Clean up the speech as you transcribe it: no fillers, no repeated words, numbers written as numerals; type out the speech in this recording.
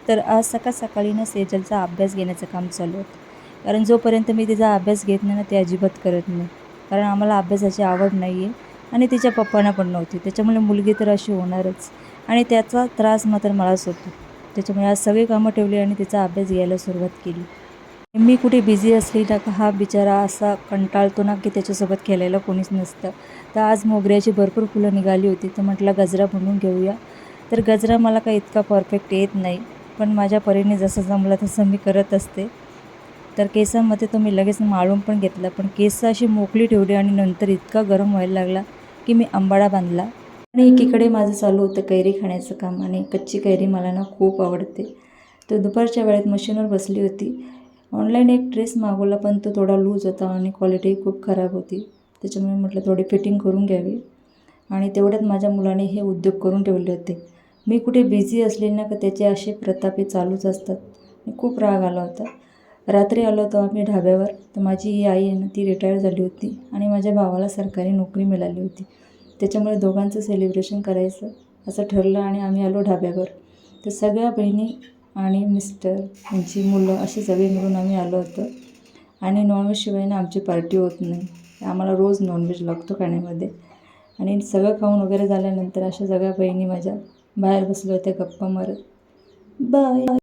तर आज सकाळ सकाळी ना सेजलचा अभ्यास घेण्याचं काम चालू होतं. कारण जोपर्यंत मी तिचा अभ्यास घेत नाही ना ते अजिबात करत नाही. कारण आम्हाला अभ्यासाची आवड नाही आहे आणि तिच्या पप्पांना पण नव्हती. त्याच्यामुळे मुलगी तर अशी होणारच आणि त्याचा त्रास मात्र मलाच होतो. त्याच्यामुळे आज सगळी कामं ठेवली आणि तिचा अभ्यास घ्यायला सुरुवात केली. मी कुठे बिझी असली ना का हा बिचारा असा कंटाळतो ना की त्याच्यासोबत खेळायला कोणीच नसतं. तर आज मोगऱ्याची भरपूर फुलं निघाली होती तर म्हटलं गजरा बनवून घेऊया. तर गजरा मला काही इतका परफेक्ट येत नाही, पण माझ्या परीने जसं जमलं तसं मी करत असते. तर केसांमध्ये तो मी लगेच माळून पण घेतला, पण केस अशी मोकळी ठेवली आणि नंतर इतका गरम व्हायला लागला की मी अंबाडा बांधला. आणि एकीकडे माझं चालू होतं कैरी खाण्याचं काम आणि कच्ची कैरी मला ना खूप आवडते. तर दुपारच्या वेळेत मशीनवर बसली होती. ऑनलाईन एक ड्रेस मागवला पण तो थोडा लूज होता आणि क्वालिटीही खूप खराब होती. त्याच्यामुळे म्हटलं थोडी फिटिंग करून घ्यावी आणि तेवढ्यात माझ्या मुलाने हे उद्योग करून ठेवले होते. मी कुठे बिझी असले ना का त्याचे असे प्रतापे चालूच असतात. खूप राग आला होता. रात्री आलो होतो आम्ही ढाब्यावर. तर माझी ही आई आहे ना ती रिटायर झाली होती आणि माझ्या भावाला सरकारी नोकरी मिळाली होती. त्याच्यामुळे दोघांचं सेलिब्रेशन करायचं असं ठरलं आणि आम्ही आलो ढाब्यावर. तर सगळ्या बहिणी आणि मिस्टर, त्यांची मुलं असे सगळे मिळून आम्ही आलो होतो. आणि नॉनव्हेजशिवाय ना आमची पार्टी होत नाही. आम्हाला रोज नॉनव्हेज लागतो खाण्यामध्ये. आणि सगळं खाऊन वगैरे झाल्यानंतर अशा सगळ्या बहिणी माझ्या बाहेर बसल्या होत्या गप्पा मारत. बाय.